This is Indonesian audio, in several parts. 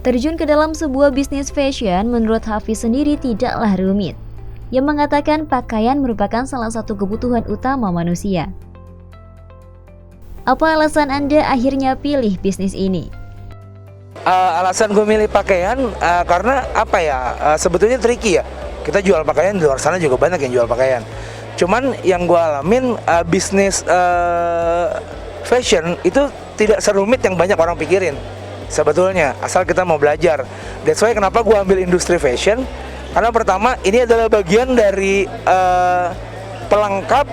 Terjun ke dalam sebuah bisnis fashion menurut Hafiz sendiri tidaklah rumit. Ia mengatakan pakaian merupakan salah satu kebutuhan utama manusia. Apa alasan Anda akhirnya pilih bisnis ini? Alasan gue milih pakaian karena apa ya, sebetulnya tricky ya. Kita jual pakaian, di luar sana juga banyak yang jual pakaian. Cuman yang gue alamin, bisnis fashion itu tidak serumit yang banyak orang pikirin sebetulnya, asal kita mau belajar. That's why kenapa gue ambil industri fashion, karena pertama ini adalah bagian dari pelengkap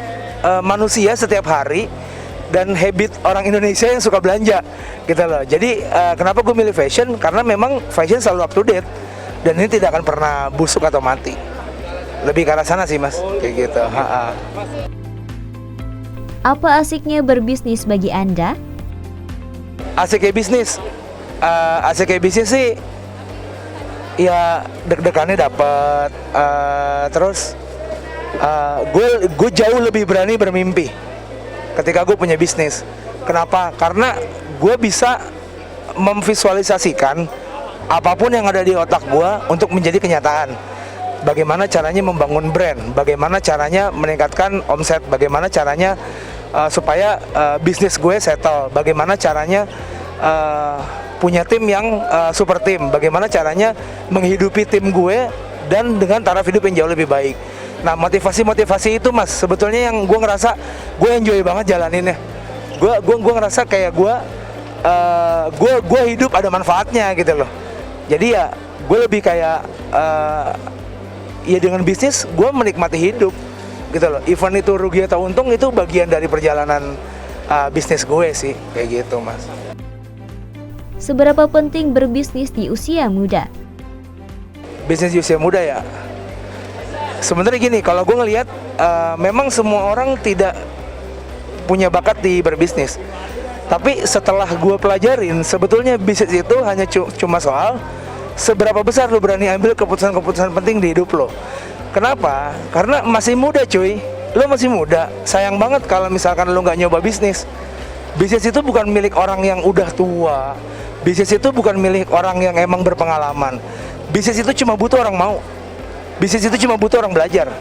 manusia setiap hari dan habit orang Indonesia yang suka belanja gitu loh. Jadi kenapa gue milih fashion, karena memang fashion selalu up to date dan ini tidak akan pernah busuk atau mati. Lebih ke arah sana sih mas, kayak gitu. Apa asiknya berbisnis bagi Anda? Asiknya bisnis, asiknya bisnis sih ya deg-degannya dapet, terus gue jauh lebih berani bermimpi ketika gue punya bisnis. Kenapa? Karena gue bisa memvisualisasikan apapun yang ada di otak gue untuk menjadi kenyataan. Bagaimana caranya membangun brand, bagaimana caranya meningkatkan omset, bagaimana caranya supaya bisnis gue settle, bagaimana caranya punya tim yang super tim, bagaimana caranya menghidupi tim gue dan dengan taraf hidup yang jauh lebih baik. Nah, motivasi itu mas, sebetulnya yang gue ngerasa gue enjoy banget jalaninnya. Gue ngerasa kayak gue hidup ada manfaatnya gitu loh. Jadi ya gue lebih kayak ya dengan bisnis gue menikmati hidup gitu loh. Even itu rugi atau untung, itu bagian dari perjalanan bisnis gue sih, kayak gitu mas. Seberapa penting berbisnis di usia muda? Bisnis di usia muda ya, sebenarnya gini, kalau gue ngelihat memang semua orang tidak punya bakat di berbisnis. Tapi setelah gue pelajarin, sebetulnya bisnis itu hanya cuma soal seberapa besar lo berani ambil keputusan-keputusan penting di hidup lo. Kenapa? Karena masih muda cuy, lo masih muda. Sayang banget kalau misalkan lo nggak nyoba bisnis. Bisnis itu bukan milik orang yang udah tua. Bisnis itu bukan milik orang yang emang berpengalaman. Bisnis itu cuma butuh orang mau. Bisnis itu cuma butuh orang belajar.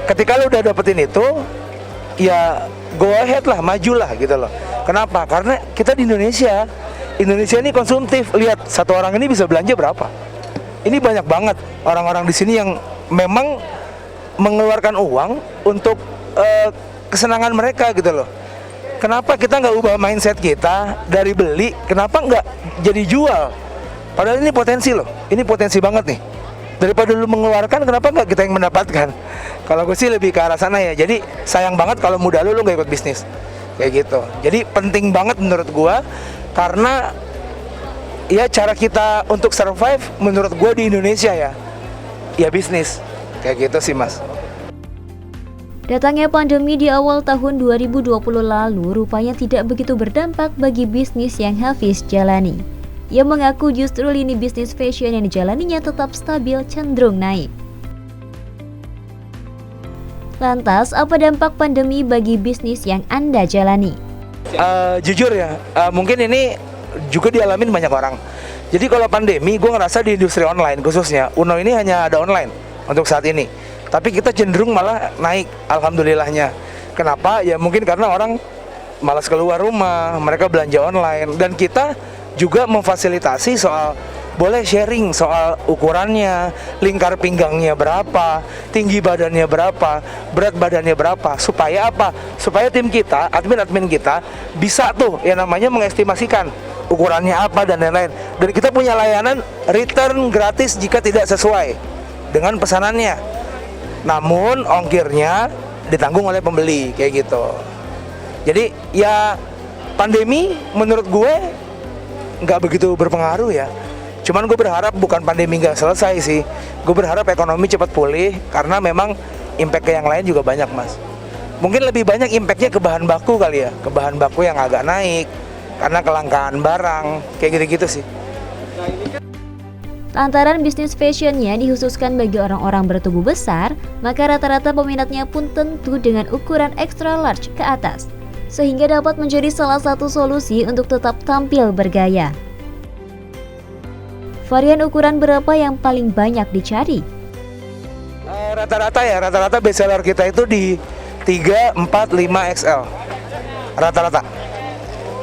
Ketika lo udah dapetin itu, ya go ahead lah, majulah gitu loh. Kenapa? Karena kita di Indonesia ini konsumtif. Lihat, satu orang ini bisa belanja berapa? Ini banyak banget orang-orang di sini yang memang mengeluarkan uang untuk kesenangan mereka gitu loh. Kenapa kita nggak ubah mindset kita dari beli, kenapa nggak jadi jual? Padahal ini potensi loh, ini potensi banget nih. Daripada lu mengeluarkan, kenapa nggak kita yang mendapatkan? Kalau gue sih lebih ke arah sana ya. Jadi sayang banget kalau muda lu nggak ikut bisnis kayak gitu. Jadi penting banget menurut gue, karena ya cara kita untuk survive menurut gue di Indonesia ya bisnis kayak gitu sih mas. Datangnya pandemi di awal tahun 2020 lalu rupanya tidak begitu berdampak bagi bisnis yang Hafiz jalani. Ia mengaku justru lini bisnis fashion yang dijalaninya tetap stabil, cenderung naik. Lantas, apa dampak pandemi bagi bisnis yang Anda jalani? Jujur ya, mungkin ini juga dialamin banyak orang. Jadi kalau pandemi, gue ngerasa di industri online khususnya, Uno ini hanya ada online untuk saat ini. Tapi kita cenderung malah naik, alhamdulillahnya. Kenapa? Ya mungkin karena orang malas keluar rumah, mereka belanja online. Dan kita juga memfasilitasi soal boleh sharing soal ukurannya, lingkar pinggangnya berapa, tinggi badannya berapa, berat badannya berapa. Supaya apa? Supaya tim kita, admin kita bisa tuh yang namanya mengestimasikan ukurannya apa dan lain-lain. Dan kita punya layanan return gratis jika tidak sesuai dengan pesanannya. Namun ongkirnya ditanggung oleh pembeli kayak gitu. Jadi ya pandemi menurut gue nggak begitu berpengaruh ya. Cuman gue berharap bukan pandemi nggak selesai sih. Gue berharap ekonomi cepat pulih karena memang impact ke yang lain juga banyak mas. Mungkin lebih banyak impactnya ke bahan baku kali ya, ke bahan baku yang agak naik karena kelangkaan barang kayak gitu-gitu sih. Lantaran bisnis fashionnya dikhususkan bagi orang-orang bertubuh besar, maka rata-rata peminatnya pun tentu dengan ukuran extra large ke atas, sehingga dapat menjadi salah satu solusi untuk tetap tampil bergaya. Varian ukuran berapa yang paling banyak dicari? Rata-rata best seller kita itu di 3, 4, 5 XL. Rata-rata.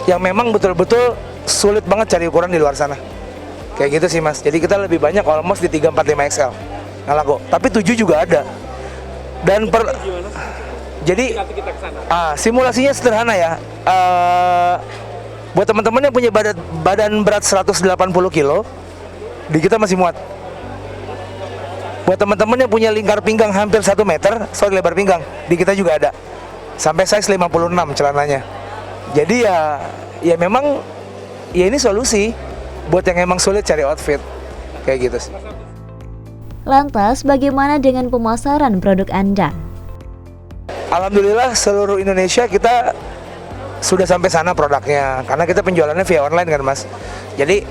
Yang memang betul-betul sulit banget cari ukuran di luar sana. Kayak gitu sih mas. Jadi kita lebih banyak almost di 3, 4, 5 XL. Nggak laku. Tapi 7 juga ada. Dan jadi simulasinya sederhana ya. Buat teman-teman yang punya badan berat 180 kilo, di kita masih muat. Buat teman-teman yang punya lingkar pinggang hampir 1 meter, lebar pinggang, di kita juga ada. Sampai size 56 celananya. Jadi ya memang ya ini solusi buat yang emang sulit cari outfit. Kayak gitu sih. Lantas, bagaimana dengan pemasaran produk Anda? Alhamdulillah seluruh Indonesia kita sudah sampai sana produknya, karena kita penjualannya via online kan mas. Jadi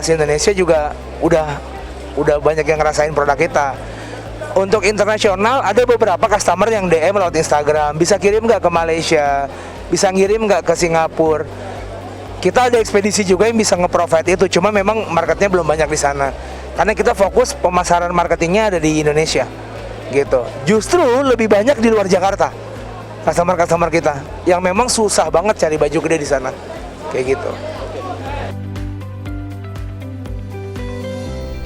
se-Indonesia juga udah banyak yang ngerasain produk kita. Untuk internasional ada beberapa customer yang DM lewat Instagram, bisa kirim nggak ke Malaysia, bisa ngirim nggak ke Singapura. Kita ada ekspedisi juga yang bisa nge-provide itu, cuma memang marketnya belum banyak di sana. Karena kita fokus pemasaran marketingnya ada di Indonesia, gitu. Justru lebih banyak di luar Jakarta, customer kita, yang memang susah banget cari baju gede di sana, kayak gitu.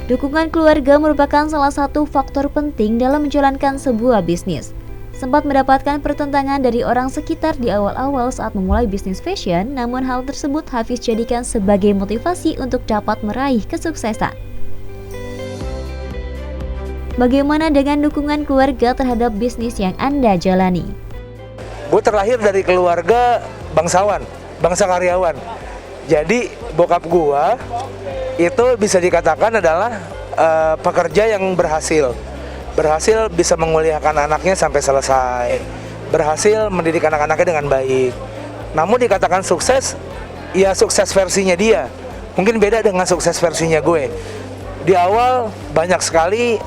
Dukungan keluarga merupakan salah satu faktor penting dalam menjalankan sebuah bisnis. Sempat mendapatkan pertentangan dari orang sekitar di awal-awal saat memulai bisnis fashion, namun hal tersebut Hafiz jadikan sebagai motivasi untuk dapat meraih kesuksesan. Bagaimana dengan dukungan keluarga terhadap bisnis yang Anda jalani? Gue terlahir dari keluarga bangsawan, bangsa karyawan. Jadi bokap gue itu bisa dikatakan adalah pekerja yang berhasil bisa menguliakan anaknya sampai selesai, berhasil mendidik anak-anaknya dengan baik. Namun dikatakan sukses, ya sukses versinya dia, mungkin beda dengan sukses versinya gue. Di awal banyak sekali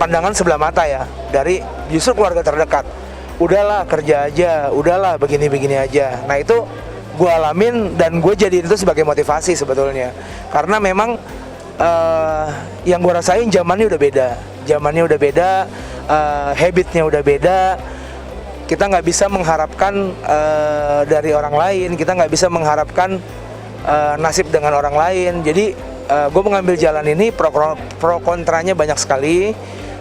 pandangan sebelah mata ya, dari justru keluarga terdekat. Udahlah kerja aja, udahlah begini-begini aja. Nah itu gue alamin dan gue jadiin itu sebagai motivasi sebetulnya. Karena memang yang gue rasain zamannya udah beda, habitnya udah beda. Kita nggak bisa mengharapkan dari orang lain, kita nggak bisa mengharapkan nasib dengan orang lain. Jadi gue mengambil jalan ini pro kontranya banyak sekali,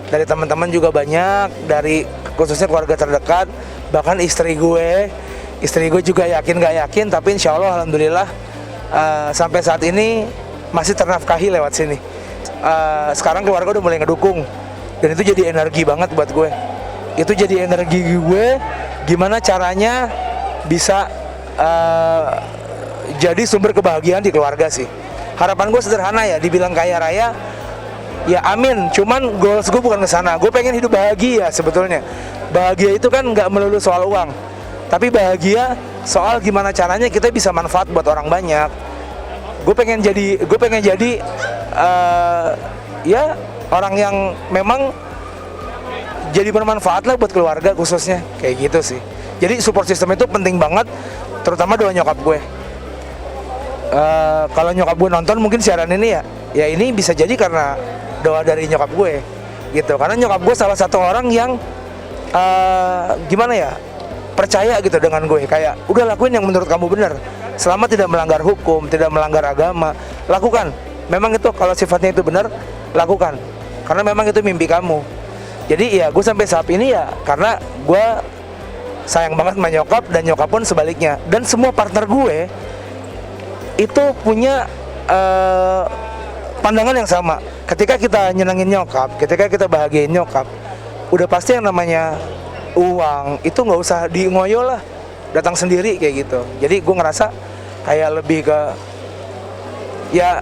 dari teman-teman juga banyak, dari khususnya keluarga terdekat, bahkan istri gue juga yakin gak yakin, tapi insya Allah alhamdulillah sampai saat ini masih ternafkahi lewat sini. Sekarang keluarga udah mulai ngedukung, dan itu jadi energi banget buat gue. Itu jadi energi gue gimana caranya bisa jadi sumber kebahagiaan di keluarga sih. Harapan gue sederhana ya, dibilang kaya raya, ya amin. Cuman goals gue bukan ke sana. Gue pengen hidup bahagia sebetulnya. Bahagia itu kan nggak melulu soal uang, tapi bahagia soal gimana caranya kita bisa manfaat buat orang banyak. Gue pengen jadi ya orang yang memang jadi bermanfaat lah buat keluarga khususnya, kayak gitu sih. Jadi support system itu penting banget, terutama doa nyokap gue. Kalau nyokap gue nonton mungkin siaran ini ya ini bisa jadi karena doa dari nyokap gue gitu, karena nyokap gue salah satu orang yang gimana ya, percaya gitu dengan gue, kayak udah lakuin yang menurut kamu benar, selama tidak melanggar hukum, tidak melanggar agama, lakukan. Memang itu kalau sifatnya itu benar, lakukan, karena memang itu mimpi kamu. Jadi ya gue sampai saat ini ya karena gue sayang banget sama nyokap, dan nyokap pun sebaliknya. Dan semua partner gue itu punya pandangan yang sama. Ketika kita nyenengin nyokap, ketika kita bahagiain nyokap, udah pasti yang namanya uang itu nggak usah ngoyo lah, datang sendiri kayak gitu. Jadi gue ngerasa kayak lebih ke ya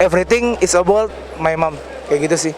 everything is about my mom, kayak gitu sih.